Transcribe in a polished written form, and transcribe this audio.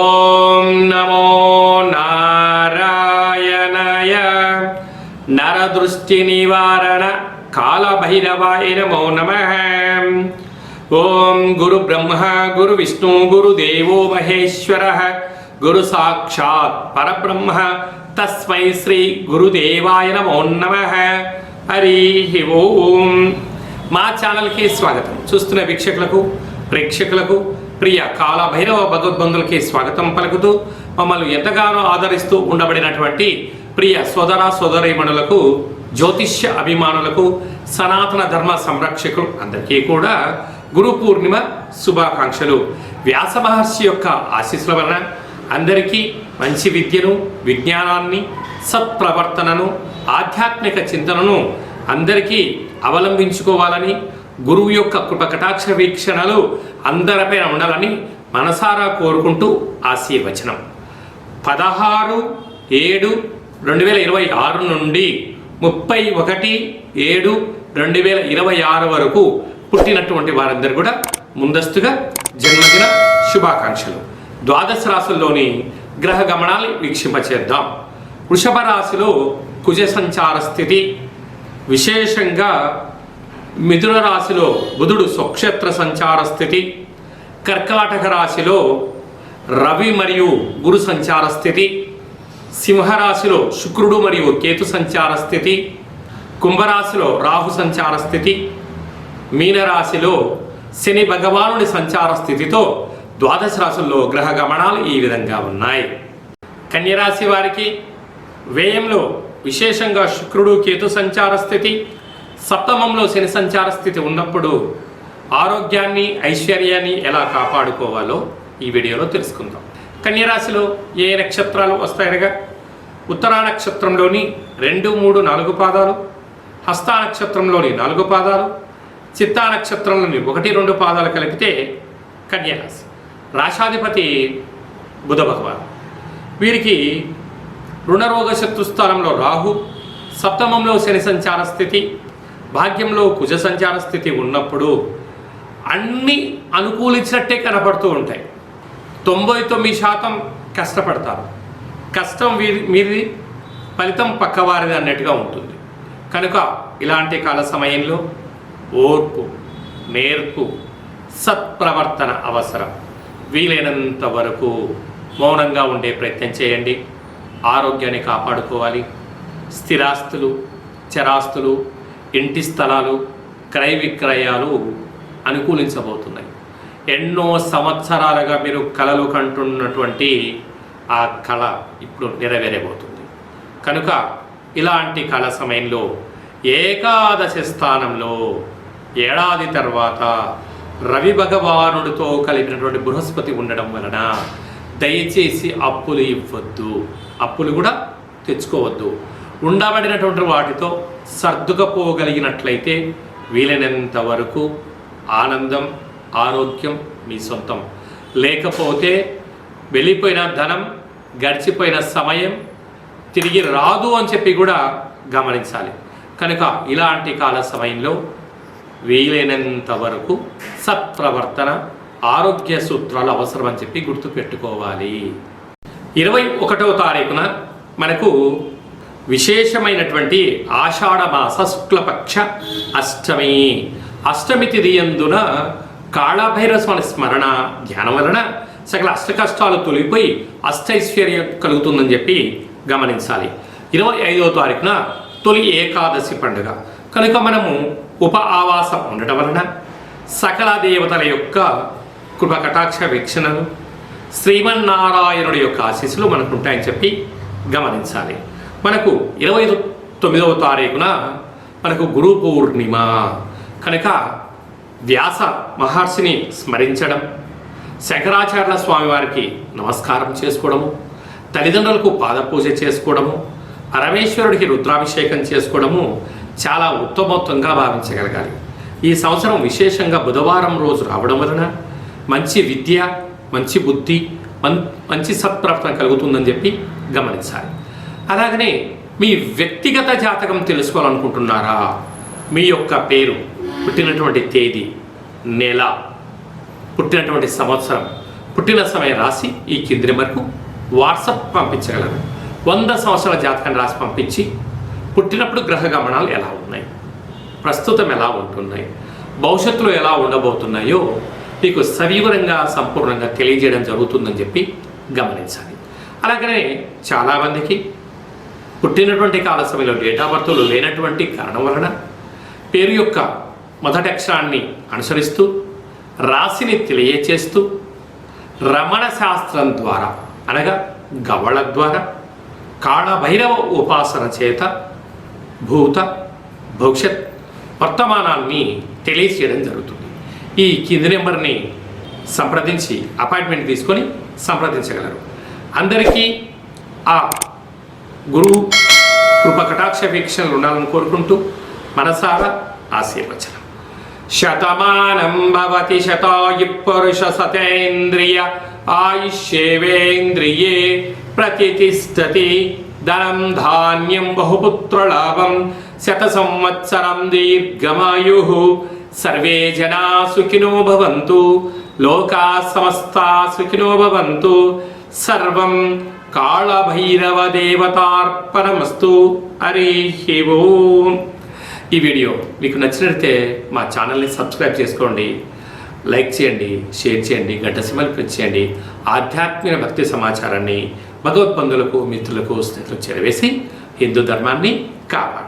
ఓం నమో నారాయణాయ నరదృష్టి నివారణ కాళభైరవాయ నమో నమః. ఓం గురు బ్రహ్మ గురు విష్ణు గురుదేవో మహేశ్వరః గురు సాక్షాత్ పరబ్రహ్మ తస్మై శ్రీ గురుదేవాయ నమో నమః. హరి ఓం. మా ఛానల్కి స్వాగతం. చూస్తున్న వీక్షకులకు ప్రేక్షకులకు ప్రియ కాళభైరవ భగవద్బంధులకి స్వాగతం పలుకుతూ మమ్మల్ని ఎంతగానో ఆదరిస్తూ ఉండబడినటువంటి ప్రియ సోదర సోదరీమణులకు, జ్యోతిష్య అభిమానులకు, సనాతన ధర్మ సంరక్షకులు అందరికీ కూడా గురు పూర్ణిమ శుభాకాంక్షలు. వ్యాస మహర్షి యొక్క ఆశీస్సుల వలన అందరికీ మంచి విద్యను, విజ్ఞానాన్ని, సత్ప్రవర్తనను, ఆధ్యాత్మిక చింతనను అందరికీ అవలంబించుకోవాలని, గురువు యొక్క కృపకటాక్ష వీక్షణలు అందరిపైన ఉండాలని మనసారా కోరుకుంటూ ఆశీర్వచనం. 16/7/2026 నుండి 31/7/2026 వరకు పుట్టినటువంటి వారందరూ కూడా ముందస్తుగా జన్మదిన శుభాకాంక్షలు. ద్వాదశ రాశుల్లోని గ్రహ గమనాలు వీక్షింపచేద్దాం. వృషభ రాశిలో కుజ సంచార స్థితి, విశేషంగా మిథున రాశిలో బుధుడు స్వక్షేత్ర సంచార స్థితి, కర్కాటక రాశిలో రవి మరియు గురు సంచార స్థితి, సింహరాశిలో శుక్రుడు మరియు కేతు సంచార స్థితి, కుంభరాశిలో రాహు సంచార స్థితి, మీనరాశిలో శని భగవానుడి సంచార స్థితితో ద్వాదశ రాశుల్లో గ్రహ గమనాలు ఈ విధంగా ఉన్నాయి. కన్యరాశి వారికి వ్యయంలో విశేషంగా శుక్రుడు కేతు సంచార స్థితి, సప్తమంలో శని సంచార స్థితి ఉన్నప్పుడు ఆరోగ్యాన్ని, ఐశ్వర్యాన్ని ఎలా కాపాడుకోవాలో ఈ వీడియోలో తెలుసుకుందాం. కన్యరాశిలో ఏ నక్షత్రాలు వస్తాయనగా ఉత్తరా నక్షత్రంలోని 2, 3, 4 పాదాలు, హస్తా నక్షత్రంలోని 4 పాదాలు, చిత్తా నక్షత్రంలోని 1, 2 పాదాలు కలిపితే కన్యరాశి. రాశాధిపతి బుధ భగవాన్. వీరికి రుణరోగ శత్రుస్థానంలో రాహు, సప్తమంలో శని సంచార స్థితి, భాగ్యంలో కుజ సంచార స్థితి ఉన్నప్పుడు అన్నీ అనుకూలించినట్టే కనపడుతూ ఉంటాయి. 99% కష్టపడతారు. కష్టం మీది, ఫలితం పక్కవారిది అన్నట్టుగా ఉంటుంది. కనుక ఇలాంటి కాల సమయంలో ఓర్పు, నేర్పు, సత్ప్రవర్తన అవసరం. వీలైనంత వరకు మౌనంగా ఉండే ప్రయత్నం చేయండి. ఆరోగ్యాన్ని కాపాడుకోవాలి. స్థిరాస్తులు, చరాస్తులు, ఇంటి స్థలాలు, క్రయ విక్రయాలు అనుకూలించబోతున్నాయి. ఎన్నో సంవత్సరాలుగా మీరు కలలు కంటున్నటువంటి ఆ కళ ఇప్పుడు నెరవేరబోతుంది. కనుక ఇలాంటి కాల సమయంలో ఏకాదశి స్థానంలో ఏడాది తర్వాత రవి భగవానుడితో కలిపినటువంటి బృహస్పతి ఉండడం వలన దయచేసి అప్పులు ఇవ్వద్దు, అప్పులు కూడా తెచ్చుకోవద్దు. ఉండబడినటువంటి వాటితో సర్దుకపోగలిగినట్లయితే వీలైనంత వరకు ఆనందం, ఆరోగ్యం మీ సొంతం. లేకపోతే వెళ్ళిపోయిన ధనం, గడిచిపోయిన సమయం తిరిగి రాదు అని చెప్పి కూడా గమనించాలి. కనుక ఇలాంటి కాల సమయంలో వీలైనంత వరకు సత్ప్రవర్తన, ఆరోగ్య సూత్రాలు అవసరం అని చెప్పి గుర్తుపెట్టుకోవాలి. 21వ తారీఖున మనకు విశేషమైనటువంటి ఆషాఢమాస శుక్లపక్ష అష్టమి. అష్టమి తిథి యందున కాళభైరవ స్వామి స్మరణ ధ్యానం వలన సకల అష్టకష్టాలు తొలిగిపోయి అష్టైశ్వర్యం కలుగుతుందని చెప్పి గమనించాలి. 25వ తారీఖున తొలి ఏకాదశి పండుగ. కనుక మనము ఉప ఆవాసం ఉండటం వలన సకల దేవతల యొక్క కృప కటాక్ష వీక్షణలు, శ్రీమన్నారాయణుడి యొక్క ఆశీస్సులు మనకు ఉంటాయని చెప్పి గమనించాలి. మనకు 29వ తారీఖున మనకు గురు పూర్ణిమ. కనుక వ్యాస మహర్షిని స్మరించడం, శంకరాచార్య స్వామి వారికి నమస్కారం చేసుకోవడము, తల్లిదండ్రులకు పాదపూజ చేసుకోవడము, పరమేశ్వరుడికి రుద్రాభిషేకం చేసుకోవడము చాలా ఉత్తమోత్తంగా భావించగలగాలి. ఈ సంవత్సరం విశేషంగా బుధవారం రోజు రావడం వలన మంచి విద్య, మంచి బుద్ధి, మంచి సత్ప్రవర్తన కలుగుతుందని చెప్పి గమనించాలి. అలాగనే మీ వ్యక్తిగత జాతకం తెలుసుకోవాలనుకుంటున్నారా? మీ యొక్క పేరు, పుట్టినటువంటి తేదీ, నెల, పుట్టినటువంటి సంవత్సరం, పుట్టిన సమయం రాసి ఈ కింది నెంబర్కు వాట్సాప్ పంపించగలరు. 100 సంవత్సరాల జాతకాన్ని రాసి పంపించి పుట్టినప్పుడు గ్రహ గమనాలు ఎలా ఉన్నాయి, ప్రస్తుతం ఎలా ఉంటున్నాయి, భవిష్యత్తులో ఎలా ఉండబోతున్నాయో మీకు సవివరంగా సంపూర్ణంగా తెలియజేయడం జరుగుతుందని చెప్పి గమనించాలి. అలాగనే చాలామందికి పుట్టినటువంటి కాల సమయంలో డేట్ ఆఫ్ బర్త్లు లేనటువంటి కారణం వలన పేరు యొక్క మొదటి అక్షరాన్ని అనుసరిస్తూ రాశిని తెలియచేస్తూ రమణ శాస్త్రం ద్వారా అనగా గవళ ద్వారా కాళభైరవ ఉపాసన చేత భూత భవిష్యత్ వర్తమానాన్ని తెలియచేయడం జరుగుతుంది. ఈ కింది నెంబర్ని సంప్రదించి అపాయింట్మెంట్ తీసుకొని సంప్రదించగలరు. అందరికీ ఆ గురువు కృప కటాక్ష వీక్షణలు ఉండాలని కోరుకుంటూ మనసారా ఆశీర్వచనం. శతమానం భవతి శతాయు పురుష సతేంద్రియ ఆయుష్యేవేంద్రియే ప్రతిష్టతి ధనం ధాన్యం బహుపుత్రలాభం శత సంవత్సరం దీర్ఘమాయు సర్వే జనా సుఖినో భవంతు లోకా సమస్తా సుఖినో భవంతు సర్వం కాళభైరవ దేవతార్పణమస్తు. హరి ఓం. ఈ వీడియో మీకు నచ్చినట్లయితే మా ఛానల్ని సబ్స్క్రైబ్ చేసుకోండి, లైక్ చేయండి, షేర్ చేయండి, గంట సింబల్ ప్రెస్ చేయండి. ఆధ్యాత్మిక భక్తి సమాచారాన్ని భగవద్బంధులకు మిత్రులకు స్నేహితులకు చేరవేసి హిందూ ధర్మాన్ని కాపాడండి.